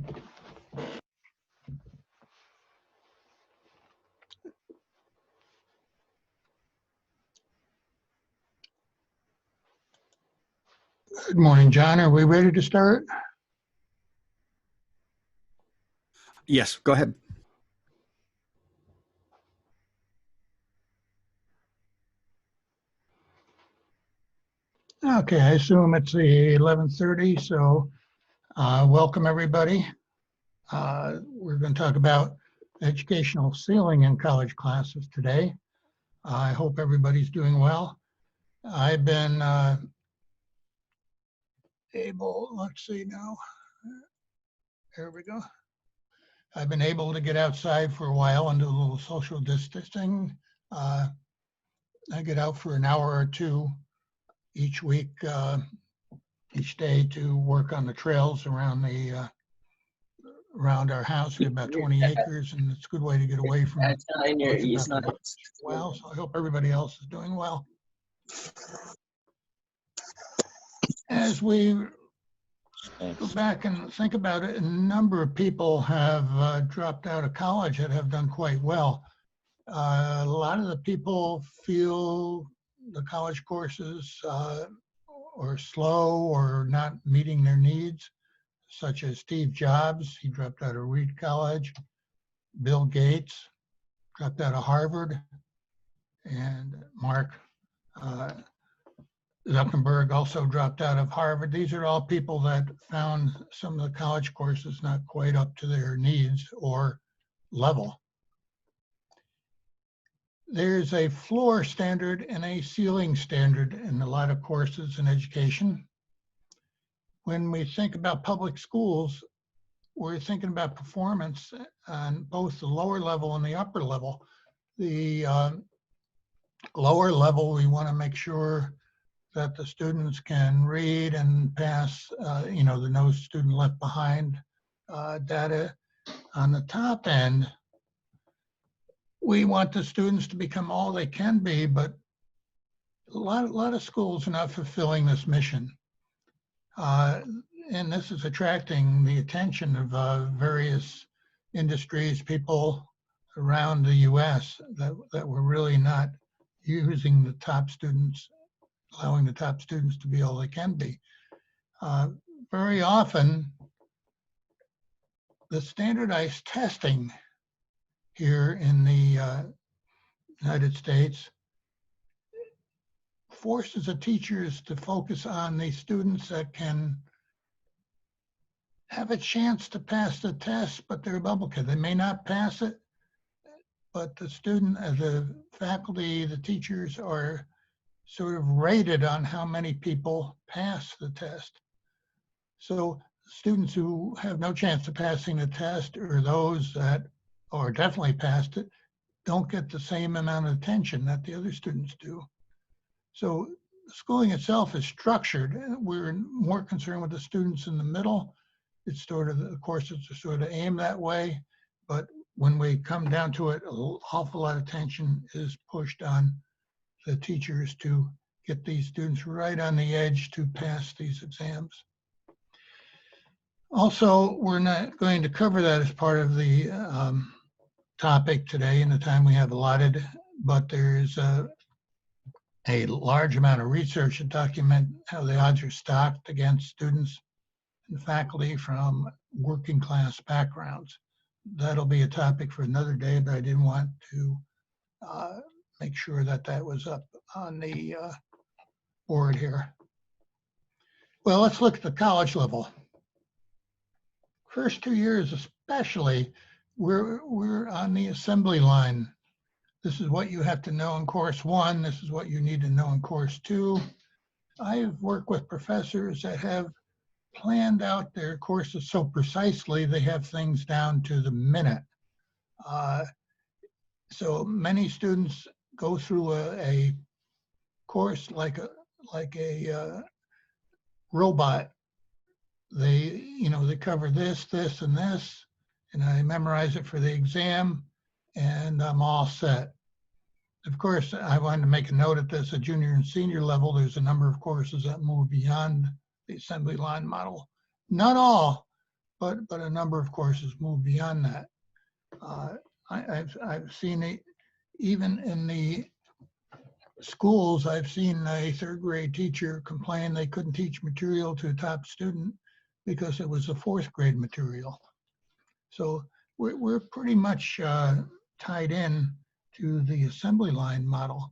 Good morning, John. Are we ready to start? Yes, go ahead. Okay, I assume it's the 11:30, so welcome everybody. We're going to talk about educational ceiling in college classes today. I hope everybody's doing well. I've been let's see now, there we go. I've been able to get outside for a while and do a little social distancing. I get out for an hour or two each week, each day to work on the trails around around our house. We have about 20 acres, and it's a good way to get away from well. So I hope everybody else is doing well. As we go back and think about it, a number of people have dropped out of college that have done quite well. A lot of the people feel the college courses are slow or not meeting their needs, such as Steve Jobs. He dropped out of Reed College. Bill Gates dropped out of Harvard. And Mark Zuckerberg also dropped out of Harvard. These are all people that found some of the college courses not quite up to their needs or level. There's a floor standard and a ceiling standard in a lot of courses in education. When we think about public schools, we're thinking about performance on both the lower level and the upper level. The lower level, we want to make sure that the students can read and pass, the no student left behind data. On the top end, we want the students to become all they can be, but a lot of schools are not fulfilling this mission. And this is attracting the attention of various industries, people around the US that were really not using the top students, allowing the top students to be all they can be. Very often, the standardized testing here in the United States forces the teachers to focus on the students that can have a chance to pass the test, but they're bubble kids. They may not pass it, but the student, the faculty, the teachers are sort of rated on how many people pass the test. So students who have no chance of passing the test, or those that are definitely passed it, don't get the same amount of attention that the other students do. So schooling itself is structured. We're more concerned with the students in the middle. It's sort of, the courses are sort of aimed that way, but when we come down to it, an awful lot of attention is pushed on the teachers to get these students right on the edge to pass these exams. Also, we're not going to cover that as part of the topic today in the time we have allotted, but there's a large amount of research to document how the odds are stacked against students and faculty from working class backgrounds. That'll be a topic for another day, but I didn't want to make sure that that was up on the board here. Well, let's look at the college level. First 2 years especially, we're on the assembly line. This is what you have to know in course 1. This is what you need to know in course 2. I've worked with professors that have planned out their courses so precisely, they have things down to the minute. So many students go through a course like a robot. They cover this, and this, and I memorize it for the exam, and I'm all set. Of course, I wanted to make a note at this, at junior and senior level, there's a number of courses that move beyond the assembly line model. Not all, but a number of courses move beyond that. I've seen it even in the schools. I've seen a third grade teacher complain they couldn't teach material to a top student because it was a fourth grade material. So we're pretty much tied in to the assembly line model.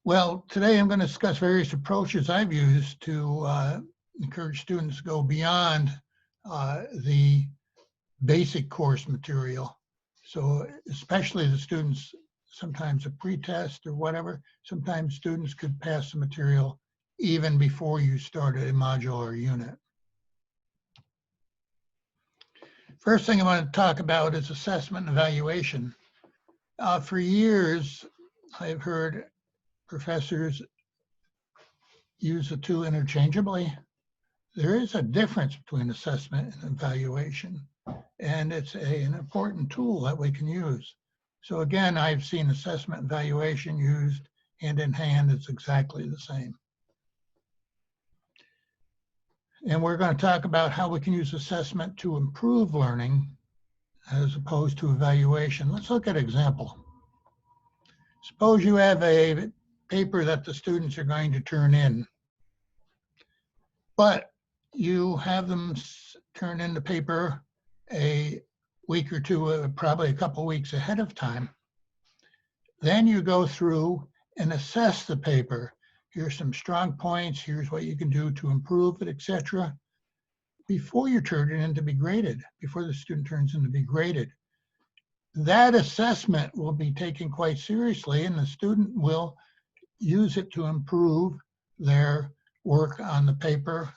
Well, today I'm going to discuss various approaches I've used to encourage students to go beyond the basic course material. So especially the students, sometimes a pretest or whatever, sometimes students could pass the material even before you started a module or unit. First thing I want to talk about is assessment and evaluation. For years, I've heard professors use the two interchangeably. There is a difference between assessment and evaluation, and it's an important tool that we can use. So again, I've seen assessment and evaluation used hand in hand. It's exactly the same. And we're going to talk about how we can use assessment to improve learning as opposed to evaluation. Let's look at an example. Suppose you have a paper that the students are going to turn in, but you have them turn in the paper a week or two, probably a couple weeks ahead of time. Then you go through and assess the paper. Here's some strong points. Here's what you can do to improve it, etc. Before you turn it in to be graded, before the student turns in to be graded. That assessment will be taken quite seriously, and the student will use it to improve their work on the paper.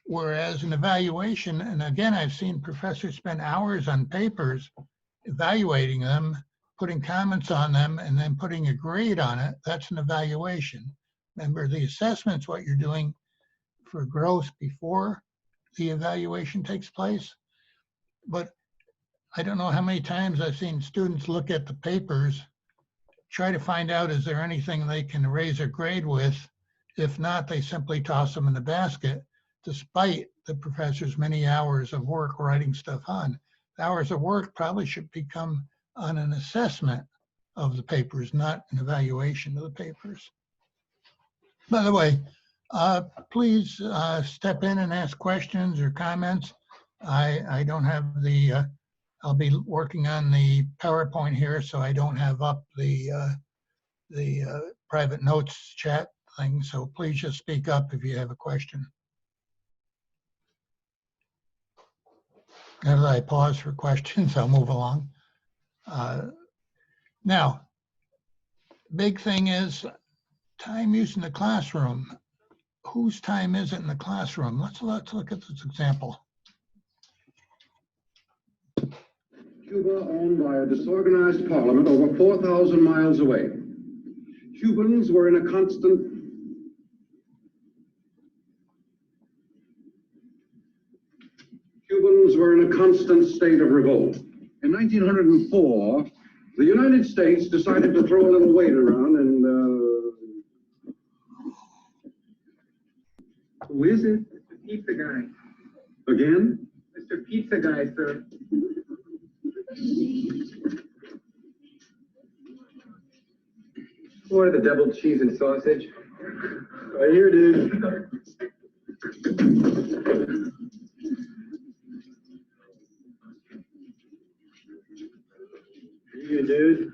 Whereas an evaluation, and again, I've seen professors spend hours on papers evaluating them, putting comments on them, and then putting a grade on it. That's an evaluation. Remember, the assessment's what you're doing for growth before the evaluation takes place. But I don't know how many times I've seen students look at the papers, try to find out, is there anything they can raise a grade with? If not, they simply toss them in the basket, despite the professor's many hours of work writing stuff on. The hours of work probably should become on an assessment of the papers, not an evaluation of the papers. By the way, please step in and ask questions or comments. I don't have the, I'll be working on the PowerPoint here, so I don't have up the private notes chat thing. So please just speak up if you have a question. As I pause for questions, I'll move along. Now, big thing is time used in the classroom. Whose time is it in the classroom? Let's look at this example. Cuba owned by a disorganized parliament over 4,000 miles away. Cubans were in a constant state of revolt. In 1904, the United States decided to throw a little weight around and who is it? Mr. Pizza Guy. Again? Mr. Pizza Guy, sir. Order the double cheese and sausage. Right here, dude. Here you, dude.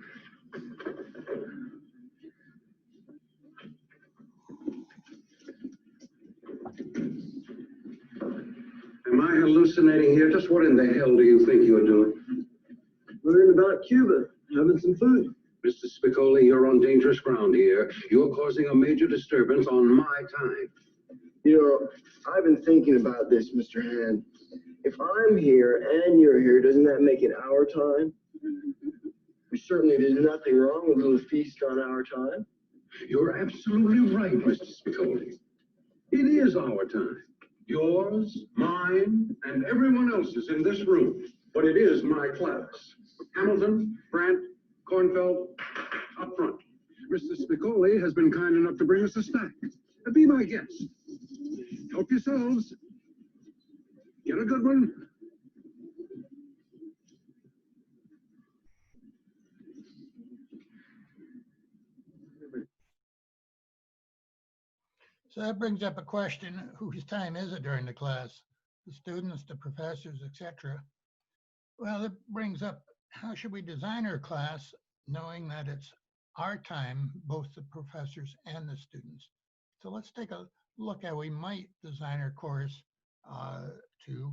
Am I hallucinating here? Just what in the hell do you think you're doing? Learning about Cuba, having some food. Mr. Spicoli, you're on dangerous ground here. You're causing a major disturbance on my time. You know, I've been thinking about this, Mr. Hand. If I'm here and you're here, doesn't that make it our time? Certainly there's nothing wrong with a little feast on our time. You're absolutely right, Mr. Spicoli. It is our time. Yours, mine, and everyone else's in this room. But it is my class. Hamilton, Brandt, Kornfeld, up front. Mr. Spicoli has been kind enough to bring us a snack. Be my guest. Help yourselves. Get a good one. So that brings up a question, whose time is it during the class? The students, the professors, etc. Well, it brings up, how should we design our class knowing that it's our time, both the professors and the students? So let's take a look at, we might design our course to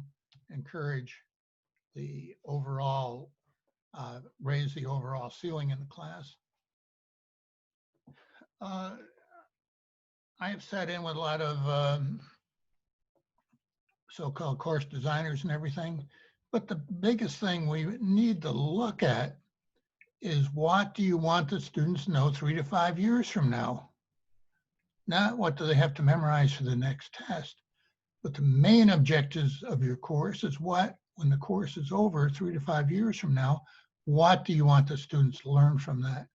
encourage the overall, raise the overall ceiling in the class. I have sat in with a lot of so-called course designers and everything, but the biggest thing we need to look at is, what do you want the students to know 3 to 5 years from now? Not what do they have to memorize for the next test, but the main objectives of your course is what, when the course is over 3 to 5 years from now, what do you want the students to learn from that?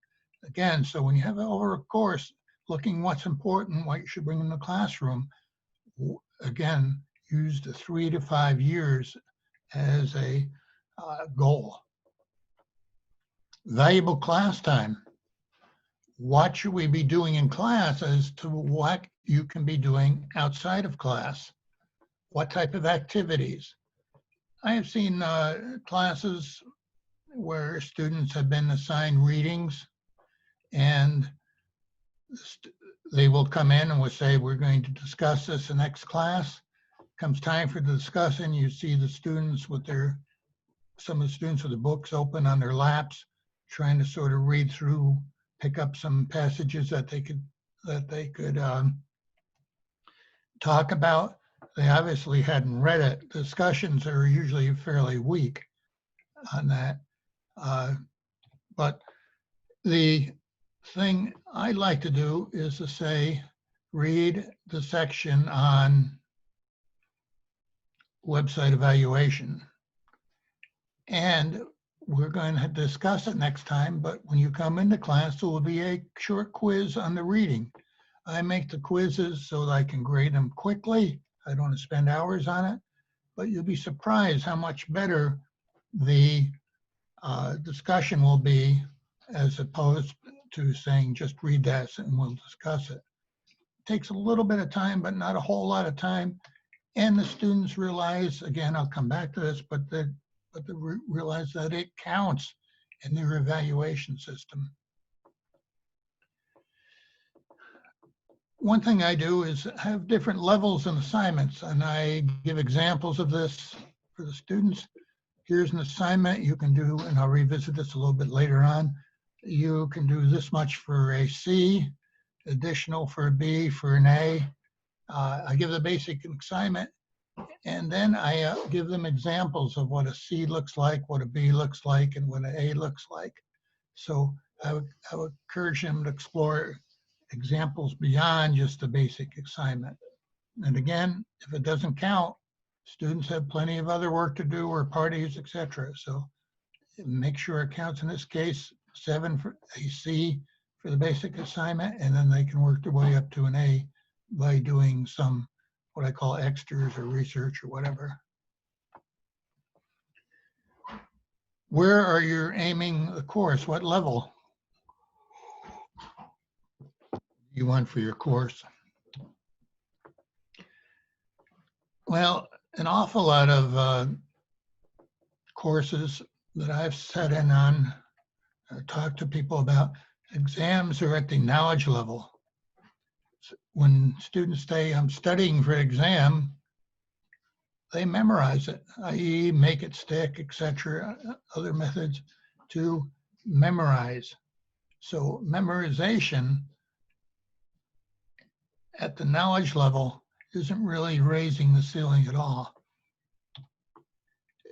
Again, so when you have over a course, looking what's important, what you should bring in the classroom, again, use the 3 to 5 years as a goal. Valuable class time. What should we be doing in class as to what you can be doing outside of class? What type of activities? I have seen classes where students have been assigned readings, and they will come in and will say, we're going to discuss this in next class. Comes time for the discussion, you see the students with some of the students with the books open on their laps, trying to sort of read through, pick up some passages that they could talk about. They obviously hadn't read it. Discussions are usually fairly weak on that. But the thing I like to do is to say, read the section on website evaluation. And we're going to discuss it next time, but when you come into class, there will be a short quiz on the reading. I make the quizzes so that I can grade them quickly. I don't want to spend hours on it, but you'll be surprised how much better the discussion will be, as opposed to saying, just read that and we'll discuss it. It takes a little bit of time, but not a whole lot of time. And the students realize, again, I'll come back to this, but they realize that it counts in their evaluation system. One thing I do is have different levels and assignments, and I give examples of this for the students. Here's an assignment you can do, and I'll revisit this a little bit later on. You can do this much for a C, additional for a B, for an A. I give the basic assignment, and then I give them examples of what a C looks like, what a B looks like, and what an A looks like. So I would encourage them to explore examples beyond just the basic assignment. And again, if it doesn't count, students have plenty of other work to do, or parties, etc. So make sure it counts. In this case, 7 for a C for the basic assignment, and then they can work their way up to an A by doing some, what I call extras or research or whatever. Where are you aiming the course? What level you want for your course? Well, an awful lot of courses that I've sat in on, talked to people about, exams are at the knowledge level. When students say, I'm studying for exam, they memorize it, i.e. make it stick, etc., other methods to memorize. So memorization at the knowledge level isn't really raising the ceiling at all.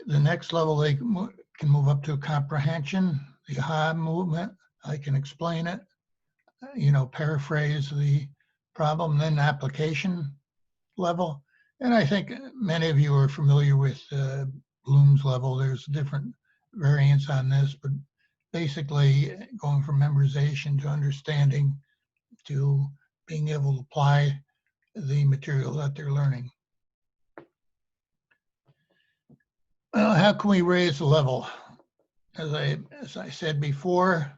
The next level, they can move up to comprehension, the aha movement. I can explain it, paraphrase the problem, then application level. And I think many of you are familiar with Bloom's level. There's different variants on this, but basically going from memorization to understanding to being able to apply the material that they're learning. Well, how can we raise the level? As I said before,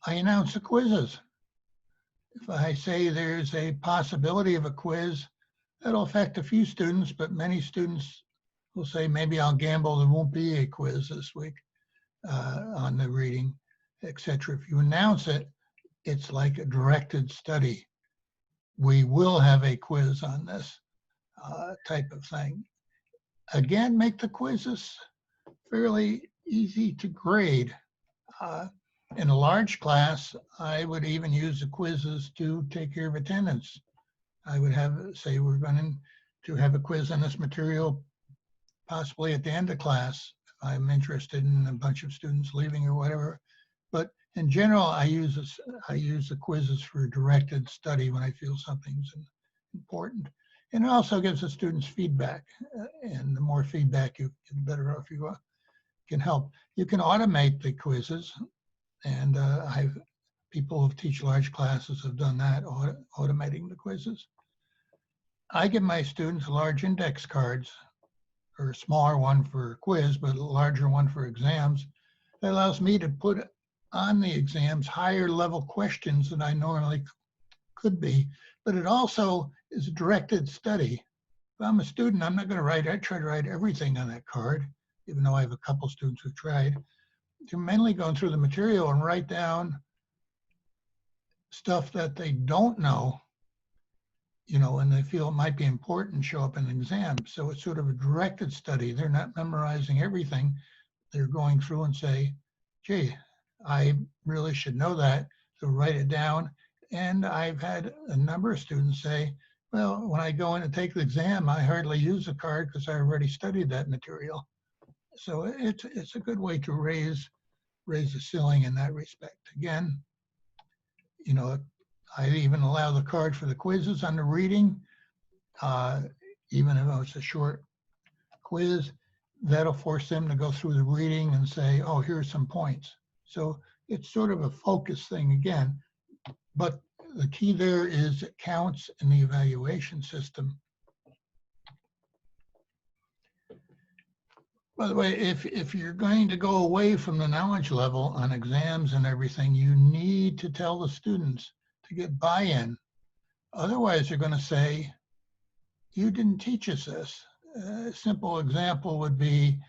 I announce the quizzes. If I say there's a possibility of a quiz, that'll affect a few students, but many students will say, maybe I'll gamble there won't be a quiz this week on the reading, etc. If you announce it, it's like a directed study. We will have a quiz on this type of thing. Again, make the quizzes fairly easy to grade. In a large class, I would even use the quizzes to take care of attendance. I would say we're going to have a quiz on this material possibly at the end of class if I'm interested in a bunch of students leaving or whatever. But in general, I use the quizzes for directed study when I feel something's important. And it also gives the students feedback. And the more feedback you get, the better off you can help. You can automate the quizzes. And people who teach large classes have done that, automating the quizzes. I give my students large index cards, or a smaller one for a quiz, but a larger one for exams. That allows me to put on the exams higher level questions than I normally could be, but it also is a directed study. If I'm a student, I'm not going to write, I try to write everything on that card, even though I have a couple students who tried. They're mainly going through the material and write down stuff that they don't know, and they feel it might be important, show up in an exam. So it's sort of a directed study. They're not memorizing everything. They're going through and say, gee, I really should know that, so write it down. And I've had a number of students say, well, when I go in and take the exam, I hardly use the card because I already studied that material. So it's a good way to raise the ceiling in that respect. Again, I even allow the card for the quizzes on the reading, even if it's a short quiz, that'll force them to go through the reading and say, oh, here's some points. So it's sort of a focus thing again, but the key there is it counts in the evaluation system. By the way, if you're going to go away from the knowledge level on exams and everything, you need to tell the students to get buy-in. Otherwise, they're going to say, you didn't teach us this. A simple example would be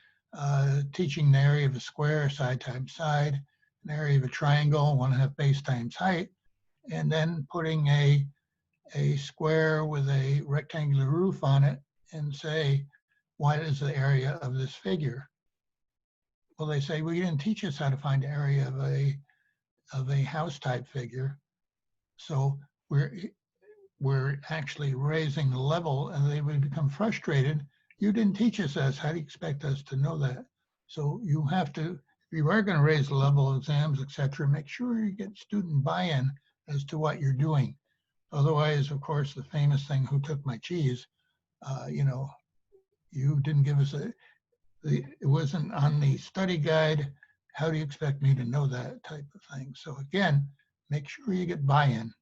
teaching the area of a square, side times side, an area of a triangle, 1/2 base times height, and then putting a square with a rectangular roof on it and say, what is the area of this figure? Well, they say, well, you didn't teach us how to find the area of a house type figure. So we're actually raising the level, and they would become frustrated. You didn't teach us this. How do you expect us to know that? So you have to, if you are going to raise the level of exams, etc., make sure you get student buy-in as to what you're doing. Otherwise, of course, the famous thing, who took my cheese? You didn't give us it wasn't on the study guide. How do you expect me to know that type of thing? So again, make sure you get buy-in.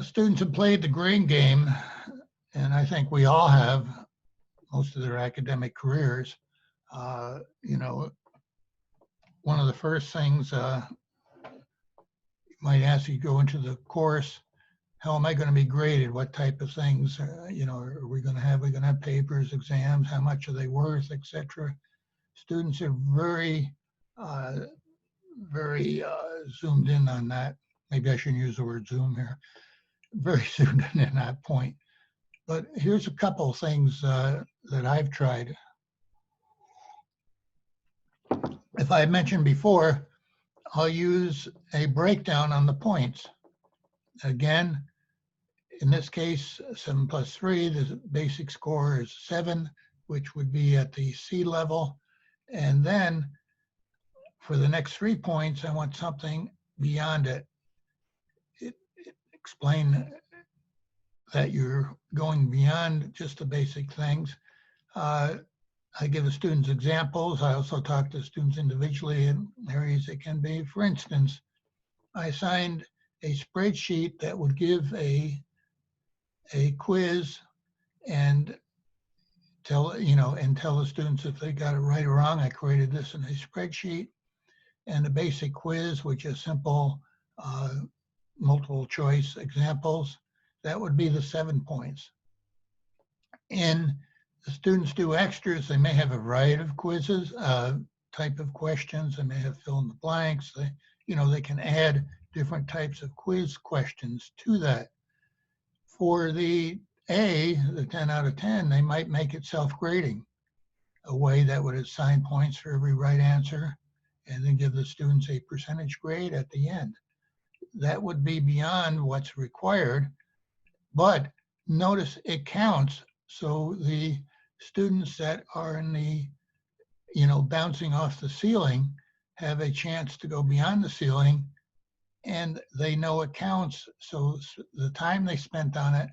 Students have played the grade game, and I think we all have most of their academic careers. One of the first things you might ask, you go into the course, how am I going to be graded? What type of things, are we going to have? We're going to have papers, exams, how much are they worth, etc. Students are very zoomed in on that. Maybe I shouldn't use the word zoom here. Very zoomed in on that point. But here's a couple of things that I've tried. If I mentioned before, I'll use a breakdown on the points. Again, in this case, 7 plus 3, the basic score is 7, which would be at the C level. And then for the next 3 points, I want something beyond it. Explain that you're going beyond just the basic things. I give the students examples. I also talk to students individually in areas it can be. For instance, I assigned a spreadsheet that would give a quiz and tell the students if they got it right or wrong. I created this in a spreadsheet, and a basic quiz, which is simple multiple choice examples. That would be the 7 points. And the students do extras. They may have a variety of quizzes, type of questions. They may have fill in the blanks. They can add different types of quiz questions to that. For the A, the 10 out of 10, they might make it self-grading, a way that would assign points for every right answer and then give the students a percentage grade at the end. That would be beyond what's required, but notice it counts. So the students that are in the, bouncing off the ceiling have a chance to go beyond the ceiling, and they know it counts. So the time they spent on it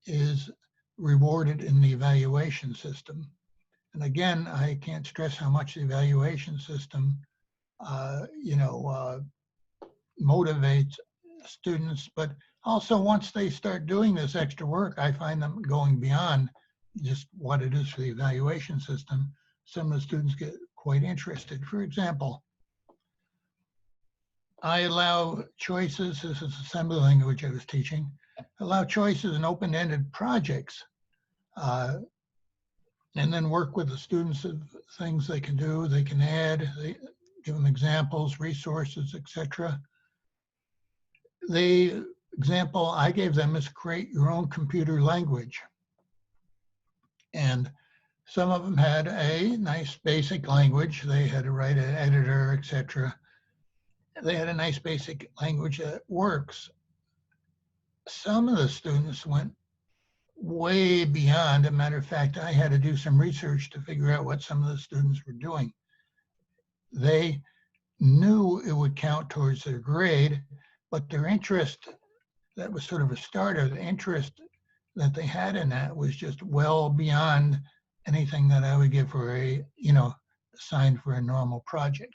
is rewarded in the evaluation system. And again, I can't stress how much the evaluation system, motivates students, but also once they start doing this extra work, I find them going beyond just what it is for the evaluation system. Some of the students get quite interested. For example, I allow choices, this is assembly language I was teaching, allow choices in open-ended projects, and then work with the students of things they can do, they can add, they give them examples, resources, etc. The example I gave them is create your own computer language. And some of them had a nice basic language. They had to write an editor, etc. They had a nice basic language that works. Some of the students went way beyond. As a matter of fact, I had to do some research to figure out what some of the students were doing. They knew it would count towards their grade, but their interest, that was sort of a starter, the interest that they had in that was just well beyond anything that I would give for a, assigned for a normal project.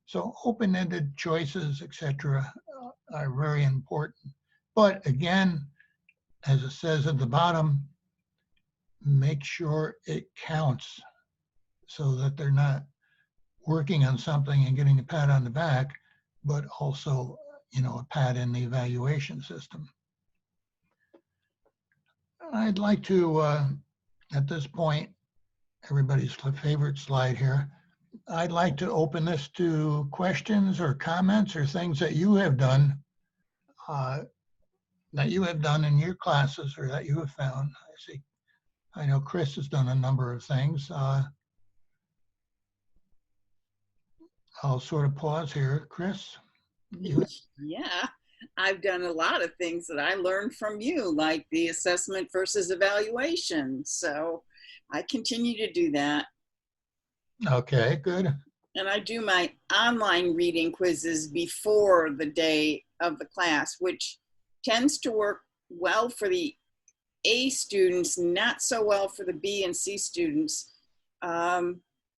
So open-ended choices, etc., are very important. But again, as it says at the bottom, make sure it counts so that they're not working on something and getting a pat on the back, but also, a pat in the evaluation system. I'd like to, at this point, everybody's favorite slide here, I'd like to open this to questions or comments or things that you have done, in your classes or that you have found. I know Chris has done a number of things. I'll sort of pause here. Chris? Yeah, I've done a lot of things that I learned from you, like the assessment versus evaluation. So I continue to do that. Okay, good. And I do my online reading quizzes before the day of the class, which tends to work well for the A students, not so well for the B and C students.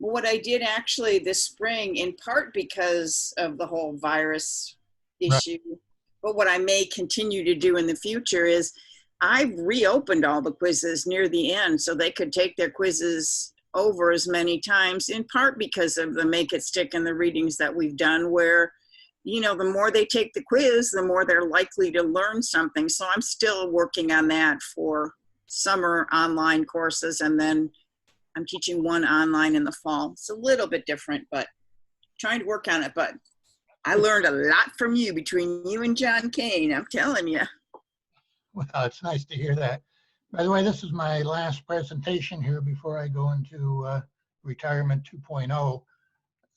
What I did actually this spring, in part because of the whole virus issue, right, but what I may continue to do in the future is I've reopened all the quizzes near the end so they could take their quizzes over as many times, in part because of the Make It Stick and the readings that we've done where, the more they take the quiz, the more they're likely to learn something. So I'm still working on that for summer online courses, and then I'm teaching one online in the fall. It's a little bit different, but trying to work on it. But I learned a lot from you, between you and John Kane, I'm telling you. Well, it's nice to hear that. By the way, this is my last presentation here before I go into retirement 2.0.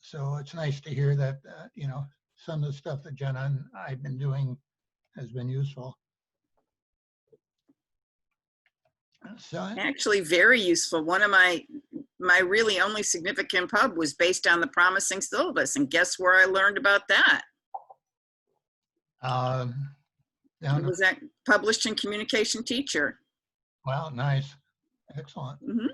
So it's nice to hear that, some of the stuff that Jenna and I've been doing has been useful. So, actually very useful. One of my really only significant pub was based on the Promising Syllabus, and guess where I learned about that? It was that published in Communication Teacher. Wow, nice, excellent. Mm-hmm.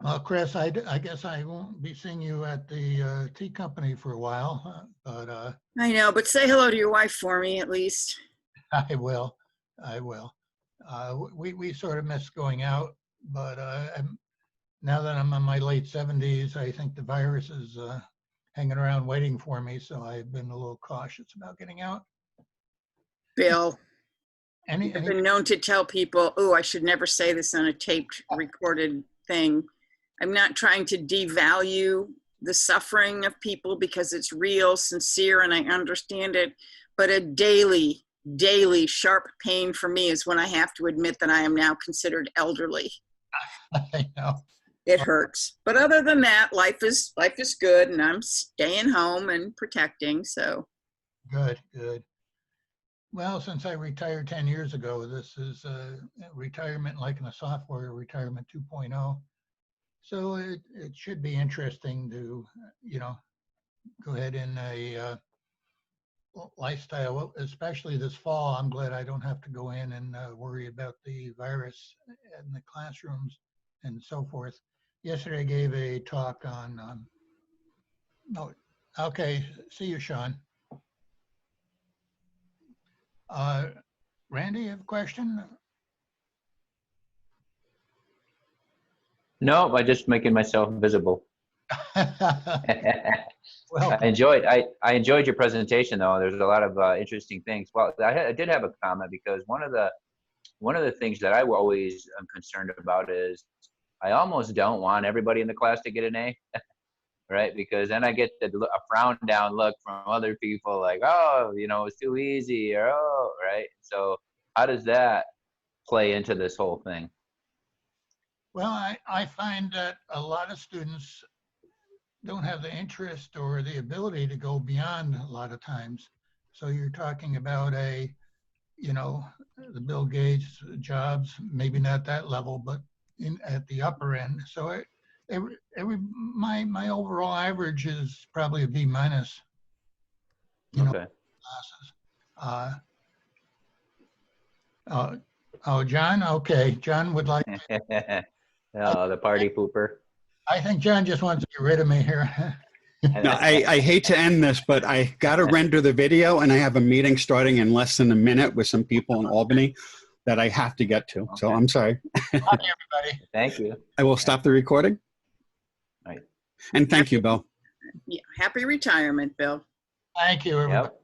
Well, Chris, I guess I won't be seeing you at the tea company for a while, but I know, but say hello to your wife for me at least. I will. I will. We sort of miss going out, but now that I'm in my late 70s, I think the virus is hanging around waiting for me. So I've been a little cautious about getting out. Bill, Any I've been known to tell people, oh, I should never say this on a taped recorded thing. I'm not trying to devalue the suffering of people because it's real, sincere, and I understand it. But a daily sharp pain for me is when I have to admit that I am now considered elderly. I know. It hurts. But other than that, life is good, and I'm staying home and protecting. So Good, good. Well, since I retired 10 years ago, this is retirement like in a software retirement 2.0. So it should be interesting to, go ahead in a lifestyle, especially this fall. I'm glad I don't have to go in and worry about the virus in the classrooms and so forth. Yesterday I gave a talk on, no, okay, see you, Sean. Randy, you have a question? No, by just making myself visible. Well, I enjoyed your presentation though. There's a lot of interesting things. Well, I did have a comment because one of the things that I always am concerned about is I almost don't want everybody in the class to get an A, right? Because then I get a frown down look from other people like, oh, it's too easy, or oh, right? So how does that play into this whole thing? well, I find that a lot of students don't have the interest or the ability to go beyond a lot of times. So you're talking about the Bill Gates jobs, maybe not that level, but at the upper end. So my overall average is probably a B minus. Okay. Classes. John. Okay, John would like. Oh, the party pooper. I think John just wants to get rid of me here. No, I hate to end this, but I got to render the video, and I have a meeting starting in less than a minute with some people in Albany that I have to get to. So Okay. I'm sorry. Bye, everybody. Thank you. I will stop the recording. Right. And thank you, Bill. yeah, happy retirement, Bill. Thank you, everybody. Yep.